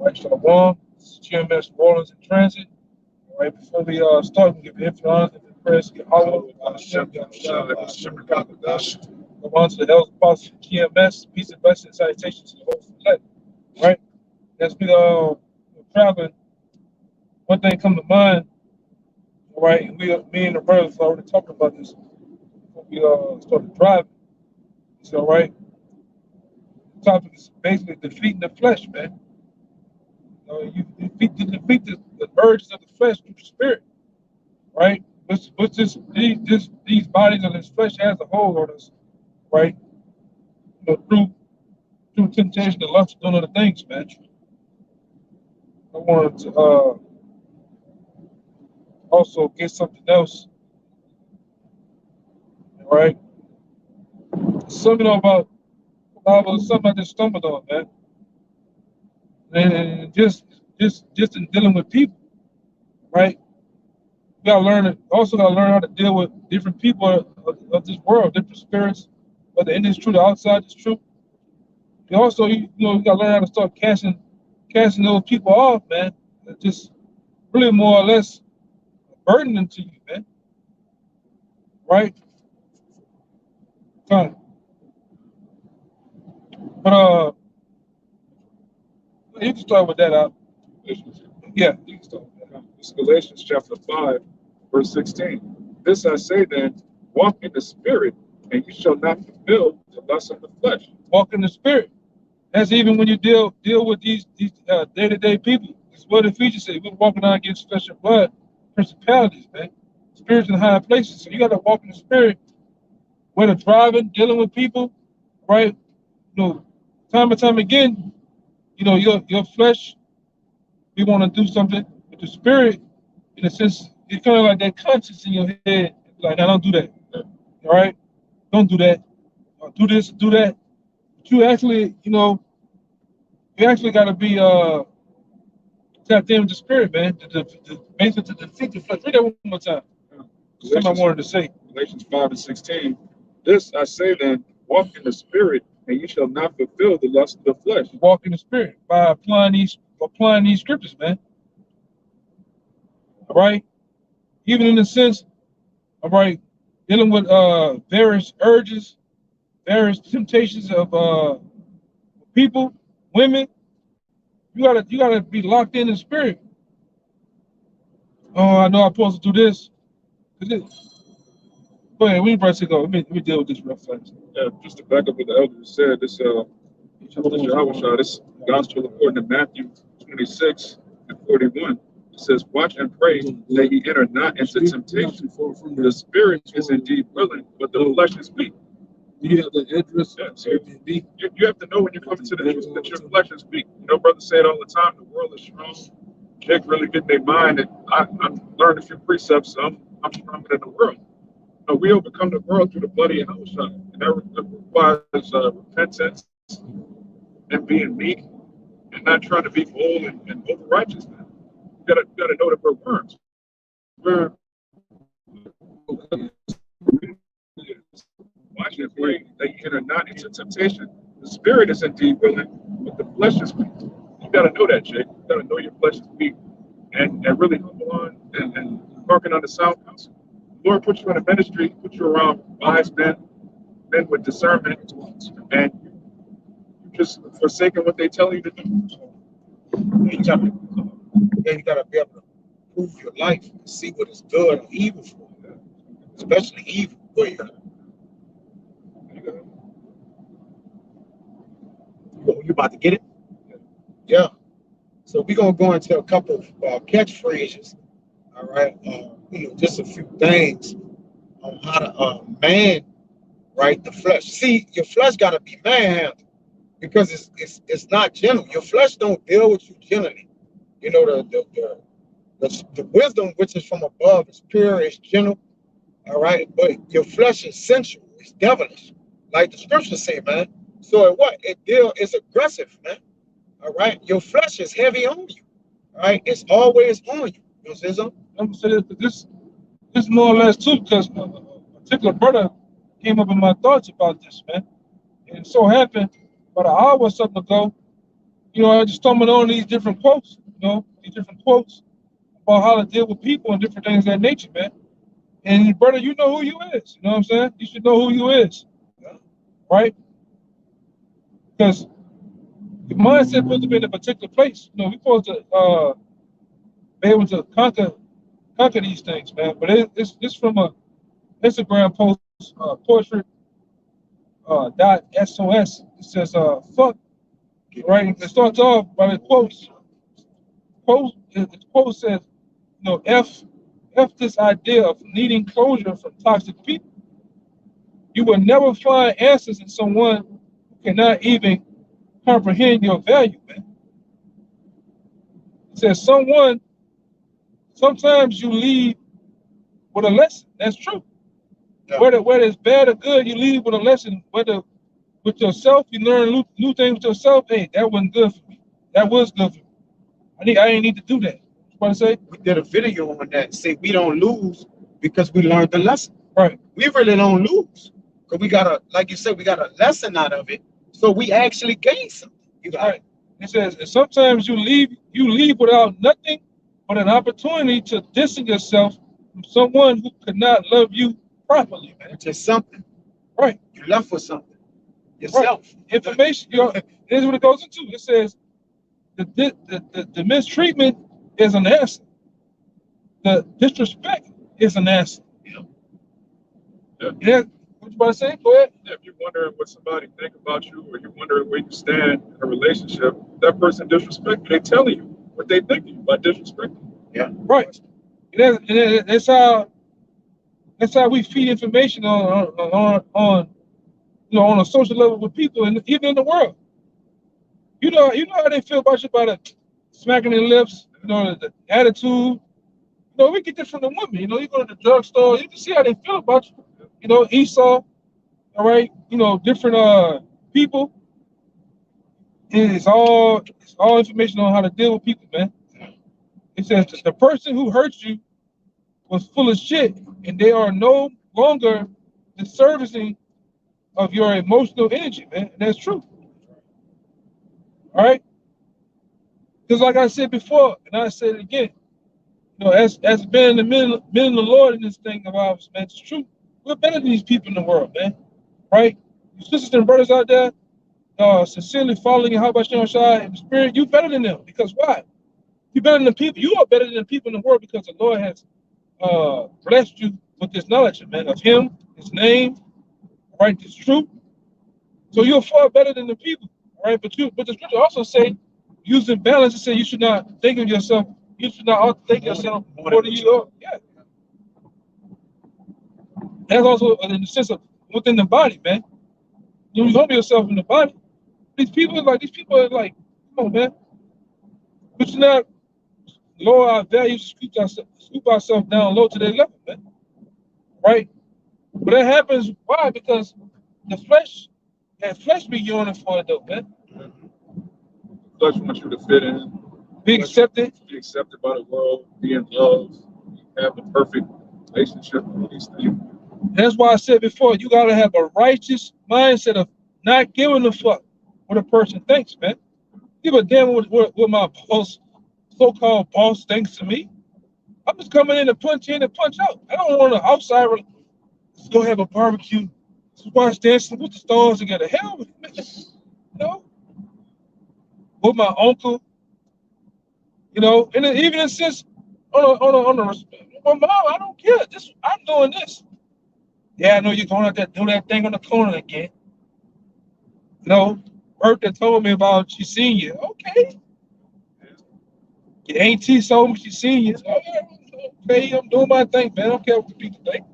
Right, Shalom. This is Gms New Orleans Intransit. Right, before we start, we give infinite honor and praise to Yahweh. Go on to the Elders Apostles of GMS. Peace and blessings, salutations to the whole select. Right, as we traveling, one thing come to mind. Right, and me and the brothers already talking about this before we started driving. So right, the topic is basically defeating the flesh, man. You defeat the urges of the flesh through the spirit, right? What's these bodies of this flesh has a hold on us, right? Through temptation, the lust of doing other things, man. I wanted to also get something else, right? Something about something I just stumbled on, man. And just in dealing with people, right? We also gotta learn how to deal with different people of this world, different spirits, whether in this truth or outside this truth. You also, you gotta learn how to start casting those people off, man. Just really more or less burdening to you, man. Right? Kind of. But you can start with that out. Yeah, you can start with that. This is Galatians chapter 5, verse 16. This I say then, walk in the spirit, and you shall not fulfill the lust of the flesh. Walk in the spirit. That's even when you deal with these day-to-day people. It's what Ephesians say. We're walking out against flesh and blood, principalities, man. Spirits in higher places. So you got to walk in the spirit. Whether driving, dealing with people, right? Time and time again, your flesh, we want to do something. But the spirit, in a sense, it's kind of like that conscience in your head. Like, now don't do that. All right? Don't do that. Do this, do that. But you actually, you actually got to be tapped in with the spirit, man. Basically to defeat the flesh. Read that one more time. Something I wanted to say. Galatians 5 and 16. This I say then, walk in the spirit, and you shall not fulfill the lust of the flesh. Walk in the spirit by applying these scriptures, man. All right? Even in the sense, all right, dealing with various urges, various temptations of people, women, you gotta be locked in the spirit. Oh, I know I'm supposed to do this. Go ahead, we to go. Let me deal with this real fast. Yeah, just to back up what the elders said, this gospel according to Matthew 26 and 41. It says, watch and pray that ye enter not into temptation. The spirit is indeed willing, but the flesh is weak. Do you have the address? Yeah, so you have to know when you come to the truth that your flesh is weak. Brothers say it all the time, the world is strong. Jake really get their mind, and I'm learning a few precepts, so I'm stronger than the world. We overcome the world through the bloody Yahushua, and that requires repentance and being meek and not trying to be bold and over righteous. Man. You gotta know that we're worms. We're watching and pray that you enter not into temptation. The spirit is indeed willing, but the flesh is weak. You gotta know that, Jake. You gotta know your flesh is weak and really humble on and working on the sound counsel. Lord put you in a ministry, put you around wise men with discernment, and you just forsaken what they tell you to do. You gotta be able to prove your life and see what is good or evil for you, especially evil. Go ahead. You about to get it? Yeah. So we're gonna go into a couple of catchphrases. All right. Just a few things on how to man, right, the flesh. See, your flesh got to be manhandled because it's not gentle. Your flesh don't deal with you gently. The wisdom which is from above is pure, is gentle. All right, but your flesh is sensual, it's devilish, like the scriptures say, man. So it's aggressive, man. All right, your flesh is heavy on you. All right, it's always on you. You know what I'm saying? I'm gonna say this more or less too, because a particular brother came up in my thoughts about this, man. And it so happened about an hour or something ago, I just stumbled on these different quotes, these different quotes about how to deal with people and different things of that nature, man. And brother, you know who you is. You know what I'm saying? You should know who you is, right? Because your mindset supposed to be in a particular place. We're supposed to be able to conquer these things, man. But it's from a Instagram post, portrait .sos. It says, fuck, right? It starts off by the quotes. The quote says, F this idea of needing closure from toxic people. You will never find answers in someone who cannot even comprehend your value, man. It says sometimes you leave with a lesson. That's true. Yeah. Whether it's bad or good, you leave with a lesson. Whether with yourself, you learn new things with yourself. Hey, that wasn't good for me. That was good for me. I ain't need to do that. What I say? We did a video on that. Say we don't lose because we learned the lesson. Right. We really don't lose because we got like you said, we got a lesson out of it. So we actually gain something. You got right. It says sometimes you leave without nothing but an opportunity to distance yourself from someone who could not love you properly, man. Just something. Right. You left with something. Yourself. Right. Information. Here's what it goes into. It says the mistreatment is an answer. The disrespect is an answer. Yeah. What you about to say? Go ahead. Yeah, if you're wondering what somebody think about you, or you're wondering where you stand in a relationship, that person disrespect you. They telling you what they think of you by disrespecting you. Yeah. Right. And that's how we feed information on a social level with people, and even in the world. You know how they feel about you by the smacking their lips, the attitude. We get this from the women. You go to the drugstore, you can see how they feel about you. Esau, all right, different people. It's all information on how to deal with people, man. It says the person who hurts you was full of shit, and they are no longer the servicing of your emotional energy, man. And that's true. All right? Because like I said before, and I said it again, as being in the middle of the Lord in this thing of ours, man, it's true. We're better than these people in the world, man. Right? You sisters and brothers out there, sincerely following how about Shai in the spirit, you better than them. Because why? You better than the people. You are better than the people in the world because the Lord has blessed you with this knowledge, man, of Him, His name, right? This truth. So you're far better than the people, all right? But the scripture also say, using balance, it say you should not think of yourself. You should not think of yourself more than you are. Yeah. That's also in the sense of within the body, man. You humble yourself in the body. These people are like, come on, man. We should not lower our values, scoop ourselves down low to their level, man. Right? But that happens, why? Because the flesh be yearning for it though, man. Flesh wants you to fit in. Be accepted. Be accepted by the world, be in love, have a perfect relationship, all these things. That's why I said before, you gotta have a righteous mindset of not giving a fuck what a person thinks, man. Give a damn what my so-called boss thinks to me. I'm just coming in to punch in and punch out. I don't want to outside. Let's go have a barbecue. Let's watch Dancing with the Stars together. Hell, man. With my uncle, and even in sense on the respect. My mom, I don't care. I'm doing this. Yeah, I know you're going out there do that thing on the corner again. Bertha told me about she seen you. Okay. Your auntie told me she seen you. Oh, yeah, okay, I'm doing my thing, man. I don't care what the people think.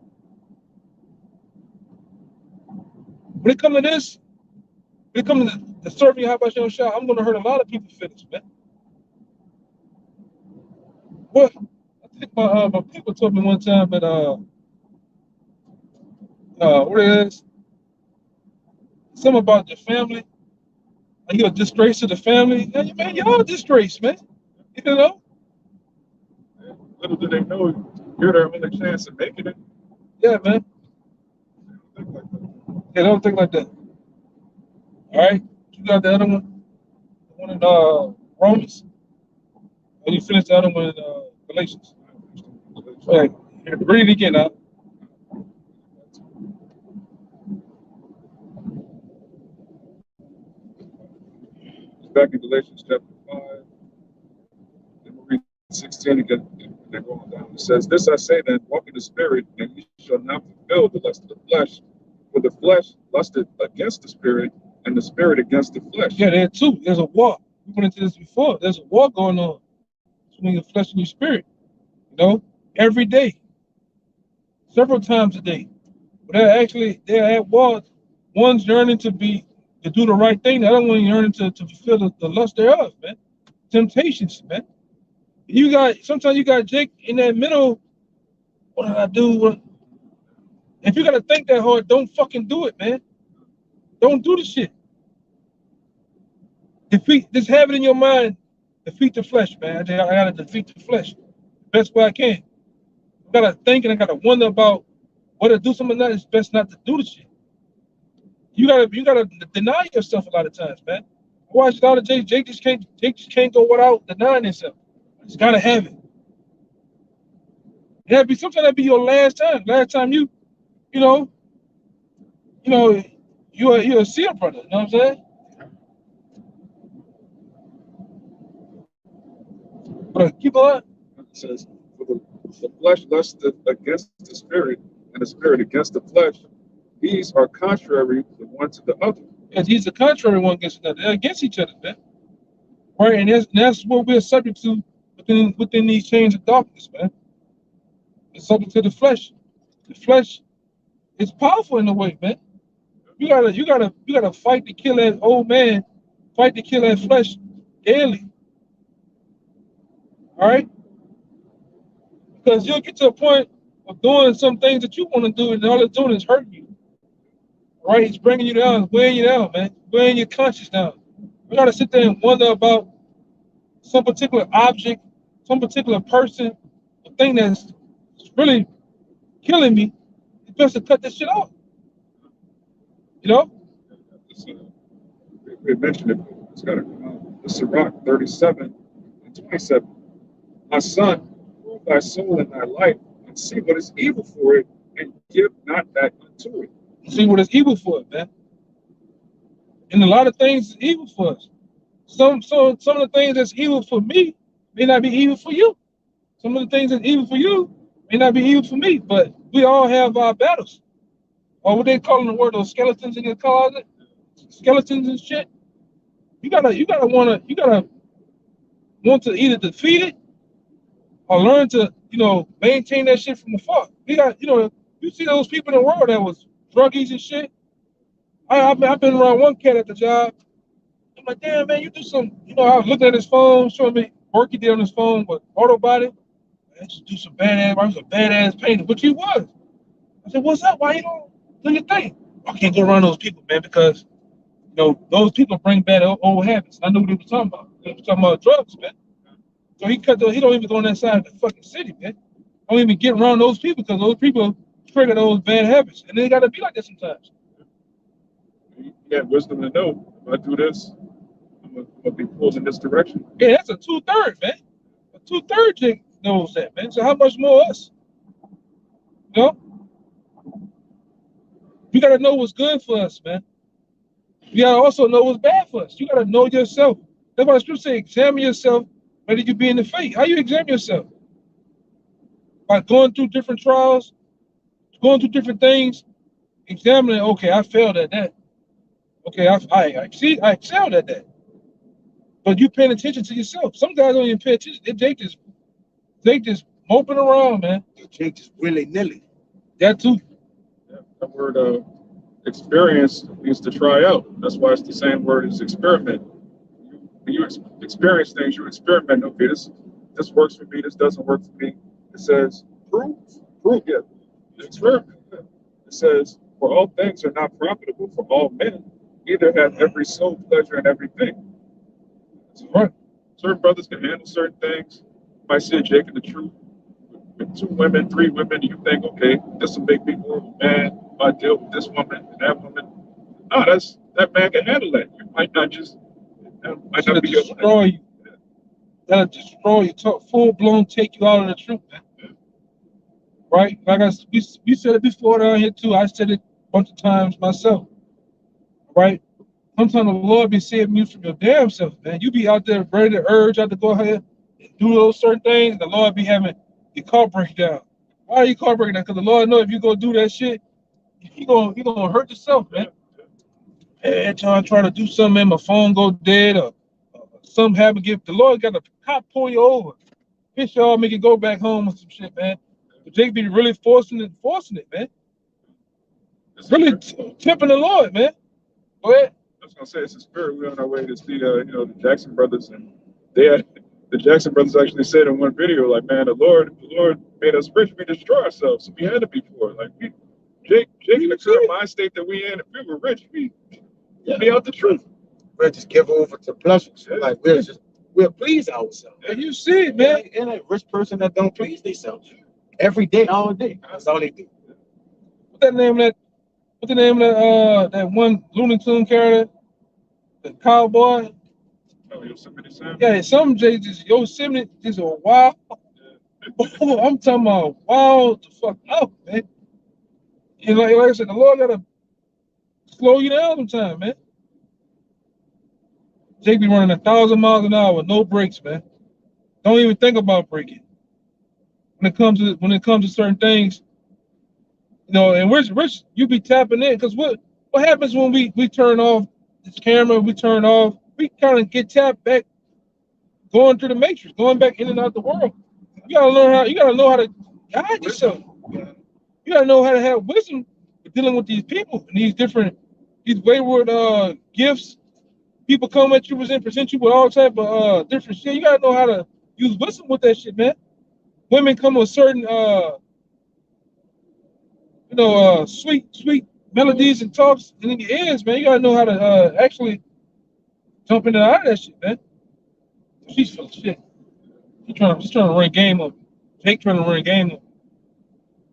When it comes to this, when it comes to serving how about your shot, I'm going to hurt a lot of people's feelings, man. Well, I think my people told me one time that what it is, something about the family. Like you're a disgrace to the family. Man, you're a disgrace, man. Little do they know you're their only chance of making it. Yeah, man. They don't think like that. All right, you got the other one. one in Romans. And you finished the other one in Galatians. Right. Read it again now. It's back in Galatians chapter 5. And we read 16 again, and then going down. It says, "This I say then, walk in the spirit, and ye shall not fulfill the lust of the flesh. For the flesh lusted against the spirit, and the spirit against the flesh." Yeah, there too. There's a war. We went into this before. There's a war going on between your flesh and your spirit. You know, every day, several times a day. But they're at war. One's yearning to do the right thing. The other one yearning to fulfill the lust thereof, man. Temptations, man. Sometimes you got Jake in that middle. What did I do? If you gotta think that hard, don't fucking do it, man. Don't do the shit. Just have it in your mind. Defeat the flesh, man. I gotta defeat the flesh the best way I can. I gotta think and I gotta wonder about whether to do something or not. It's best not to do the shit. You gotta deny yourself a lot of times, man. I watched a lot of Jake. Jake just can't go without denying himself. Just gotta have it. Yeah, sometimes that'd be your last time. Last time you're a seal brother. You know what I'm saying? But keep on. It says, "For the flesh lusteth against the spirit, and the spirit against the flesh. These are contrary the one to the other." Because he's the contrary one against another. They're against each other, man. Right, and that's what we're subject to within these chains of darkness, man. It's subject to the flesh. The flesh is powerful in a way, man. You gotta fight to kill that old man, fight to kill that flesh daily. All right? Because you'll get to a point of doing some things that you want to do, and all it's doing is hurting you. All right? It's bringing you down, it's weighing you down, man. Weighing your conscience down. You gotta sit there and wonder about some particular object, some particular person, a thing that's really killing me. It's best to cut this shit off. You know? We mentioned it. It's got to come out. The Sirach 37 and 27. "My son, prove thy soul in thy life, and see what is evil for it, and give not that unto it." See what is evil for it, man. And a lot of things is evil for us. Some of the things that's evil for me may not be evil for you. Some of the things that's evil for you may not be evil for me. But we all have our battles. Or what they call in the word, those skeletons in your closet, skeletons and shit. You gotta want to either defeat it or learn to, maintain that shit from afar. You see those people in the world that was druggies and shit. I've been around one cat at the job. I'm like, damn, man, you do some, I was looking at his phone, showing me work he did on his phone with auto body. Man, just do some badass, I was a badass painter, which he was. I said, what's up? Why you don't do your thing? I can't go around those people, man, because, those people bring bad old habits. I knew what he was talking about. He was talking about drugs, man. So he don't even go on that side of the fucking city, man. Don't even get around those people because those people trigger those bad habits. And they got to be like that sometimes. You got wisdom to know, if I do this, I'm going to be pulled in this direction. Yeah, that's a 2/3, man. A 2/3 chick knows that, man. So how much more us? You know? You got to know what's good for us, man. You got to also know what's bad for us. You got to know yourself. That's why the scripture says, examine yourself, whether you be in the faith. How you examine yourself? By going through different trials, going through different things, examining, okay, I failed at that. Okay, I excelled at that. But you paying attention to yourself. Some guys don't even pay attention. They just moping around, man. Jake just willy-nilly. That too. Yeah, that word experience means to try out. That's why it's the same word as experiment. When you experience things, you experiment. Okay, this works for me. This doesn't work for me. It says prove. Yeah, experiment. It says, "For all things are not profitable for all men, neither have every soul pleasure in everything." That's right. Certain brothers can handle certain things. You might see a Jake in the truth with 2 women, 3 women, and you think, okay, this will make me more of a man if I deal with this woman and that woman. No, that man can handle that. You might not just That might That'll not be your life. destroy you. That'll destroy you. Full blown take you out of the truth, man. Right? Like we said it before down here too. I said it a bunch of times myself. Right? Sometimes the Lord be saving you from your damn self, man. You be out there ready to urge out to go ahead and do those certain things. The Lord be having your car break down. Why are you car breaking down? Because the Lord know if you go do that shit, you gonna hurt yourself, man. Every time I try to do something, man, my phone go dead or something happen. The Lord got a cop pull you over, piss you off, make you go back home or some shit, man. But they be really forcing it, man. Really tipping the Lord, man. Go ahead. I was gonna say it's a spirit. We're on our way to see the Jackson brothers, and the Jackson brothers actually said in one video, like, man, the Lord made us rich, we destroy ourselves. So we had to be poor. Like Jake in the current mind state that we in, if we were rich, we'd be out the truth. We'll just give over to pleasures. Yeah. Like we'll please ourselves. And you see it, man. And a rich person that don't please themselves every day, all day. That's all they do. What's the name of that one Looney Tune character? The cowboy? Oh, Yosemite Sam? Yeah, some Yosemite is a wild. I'm talking about wild the fuck out, man. And like I said, the Lord gotta slow you down sometimes, man. Jake be running 1,000 miles an hour with no brakes, man. Don't even think about braking. When it comes to certain things, and Rich, you be tapping in because what happens when we turn off this camera, we kind of get tapped back, going through the matrix, going back in and out the world. You gotta know how to guide yourself. You gotta know how to have wisdom for dealing with these people and these wayward gifts. People come at you and present you with all type of different shit. You gotta know how to use wisdom with that shit, man. Women come with certain sweet melodies and talks in your ears, man. You gotta know how to actually jump into out of that shit, man. She's full of shit. She's trying to run game up. Jake trying to run game up.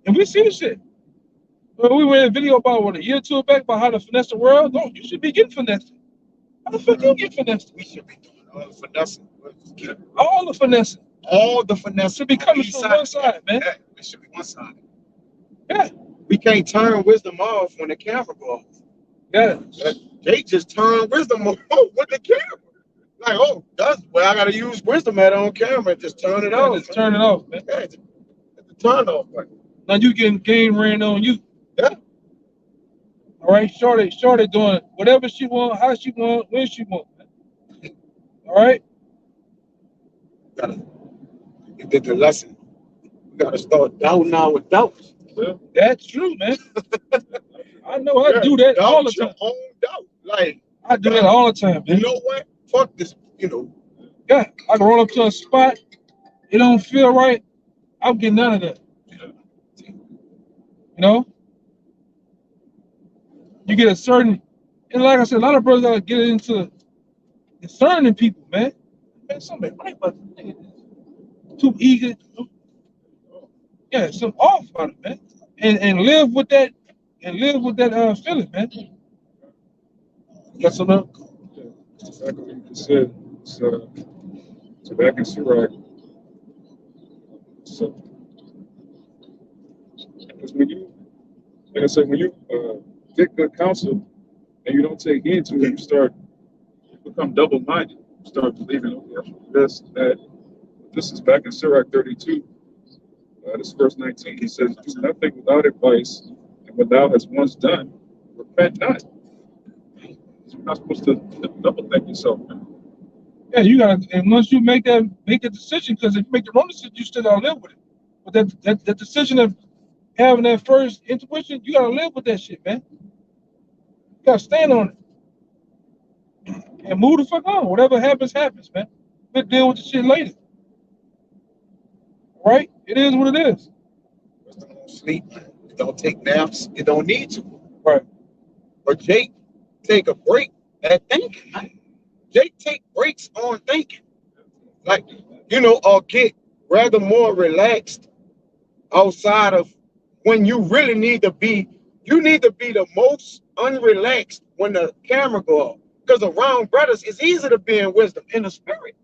And we see the shit. Well, we made a video about a year or two back about how to finesse the world. No, you should be getting finessed. How the fuck you get finessed? We should be doing all the finessing. All the finessing. All the finessing should be coming from one side, man. Yeah, it should be one side. Yeah. We can't turn wisdom off when the camera goes off. Yeah. They just turn wisdom off with the camera. Like, oh, that's where I gotta use wisdom at on camera. Just turn it off. Just turn it off, man. Yeah, it's the turn off button. Now you getting game ran on you. Yeah. All right, Shorty doing whatever she want, how she want, when she want. All right. You did the lesson. We gotta start doubting our doubts. Well, that's true, man. I know I do that all the time. Your own doubt. Like I do that all the time, man. You know what? Fuck this, Yeah, I can roll up to a spot. It don't feel right. I'm getting none of that. You get a certain, and like I said, a lot of brothers gotta get into discerning people, man. Man, somebody right about too eager. Yeah, some off on it, man. And live with that feeling, man. Got some up. Exactly what you just said. So back in Sirach. So because when you get good counsel and you don't take heed to it, you become double-minded. You start believing, okay, that. This is back in Sirach 32. This is verse 19. He says, "Do nothing without advice, and what thou hast once done, repent not." So you're not supposed to double think yourself, man. Yeah, you gotta. And once you make a decision, because if you make the wrong decision, you still gotta live with it. But that decision of having that first intuition, you gotta live with that shit, man. You gotta stand on it and move the fuck on. Whatever happens, man. We'll deal with the shit later. Right? It is what it is. Don't sleep. Don't take naps. You don't need to. Right. But Jake, take a break at thinking. Jake take breaks on thinking. Like, get rather more relaxed outside of when you really need to be. You need to be the most unrelaxed when the camera go off. Because around brothers, it's easy to be in wisdom in the spirit.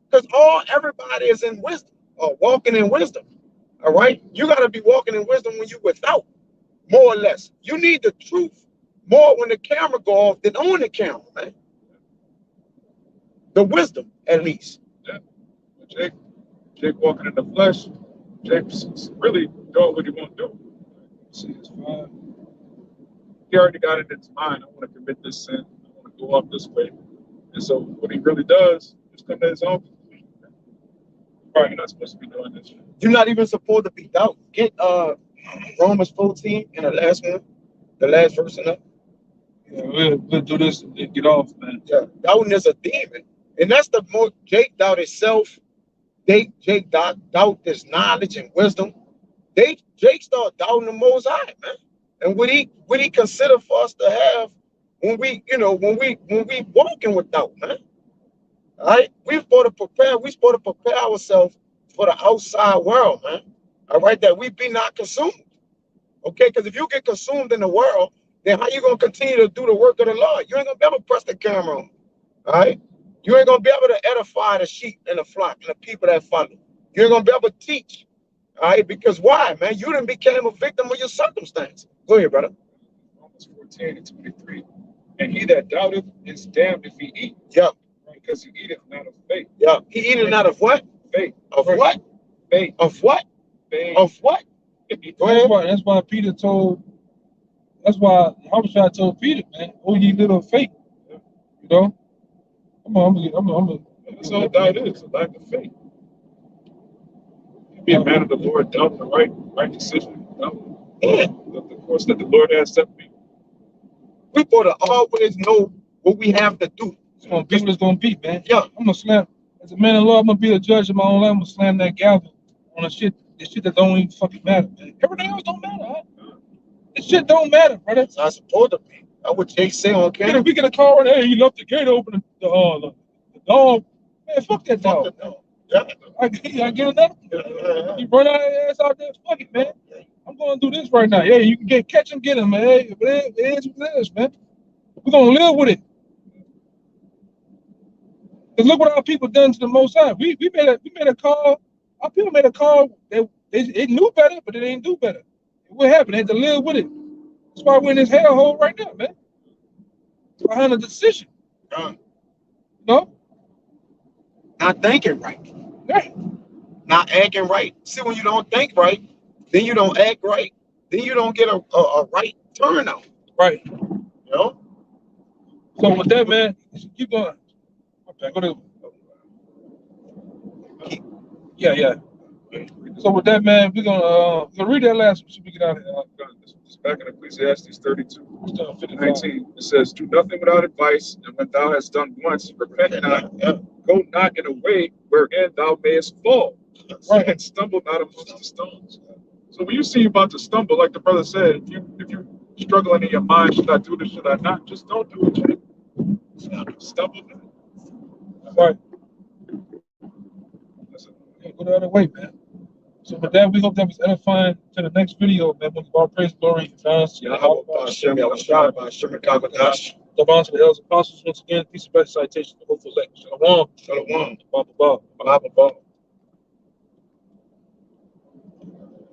Because everybody is in wisdom or walking in wisdom. All right. You got to be walking in wisdom when you without, more or less. You need the truth more when the camera go off than on the camera, man. The wisdom, at least. Yeah. Jake walking in the flesh. Jake's really doing what he want to do. See his mind. He already got it in his mind. I want to commit this sin. I want to go up this way. And so what he really does is come to his own conclusion. You're not supposed to be doing this. You're not even supposed to be doubt. Get Romans 14 in the last one, the last verse in that. Yeah, we'll do this and get off, man. Yeah, doubting is a demon. And that's the most Jake doubt itself. Jake doubt this knowledge and wisdom. Jake started doubting the Most High, man. And what he consider for us to have when we walking with doubt, man. All right, we're supposed to prepare ourselves for the outside world, man. All right, that we be not consumed. Okay, because if you get consumed in the world, then how you gonna continue to do the work of the Lord? You ain't gonna be able to press the camera on. All right, you ain't gonna be able to edify the sheep and the flock and the people that follow. You ain't gonna be able to teach. All right, because why, man? You done became a victim of your circumstance. Go ahead, brother. Romans 14:23. And he that doubteth is damned if he eat. Yeah. Because he eateth not of faith. Yeah. He eateth not of what? Faith. Of what? Faith. Of what? Faith. Of what? That's why Peter told. That's why Yahushua told Peter, man, "Oh, ye little faith." You know. Come on, That's all doubt is, a lack of faith. Be a man of the Lord, doubting the right decision, doubting the course that the Lord has set me. We gotta always know what we have to do. It's gonna be what it's gonna be, man. Yeah. I'm gonna slam. As a man of law, I'm gonna be a judge of my own life. I'm gonna slam that gavel on the shit that don't even fucking matter, man. Everything else don't matter, huh? This shit don't matter, brother. It's not supposed to be. That's what Jake say on camera. If we get a call right, hey, he left the gate open, the dog. Man, fuck that dog. Yeah. I get another. You run out of ass out there, fuck it, man. I'm gonna do this right now. Yeah, you can catch him, get him, man. Hey, it is what it is, man. We're gonna live with it. Cause look what our people done to the Most High. We made a call. Our people made a call. They knew better, but they didn't do better. What happened? They had to live with it. That's why we're in this hellhole right now, man. Behind a decision. No? Not thinking right. Yeah. Not acting right. See, when you don't think right, then you don't act right, then you don't get a right turnout. Right. You know? So with that, man, keep going. Okay, go to. Yeah. So with that, man, we're gonna read that last one so we get out of here. This is back in Ecclesiastes 32:19. It says, "Do nothing without advice, and when thou hast done once, repent not. Go not in a way wherein thou mayest fall, and stumble not amongst the stones." So when you see you about to stumble, like the brother said, if you struggling in your mind, should I do this, should I not? Just don't do it. Stumble not. Right. Yeah, go the other way, man. So with that, we hope that was edifying. To the next video, man. We'll give all praise, glory, and thanks. Yeah, how about Shem Yahushua, by Shem Kagadash. The bonds of the elders apostles once again. Peace and blessings, citation, the hopeful elect. Shalom. Shalom. Baba. Baba.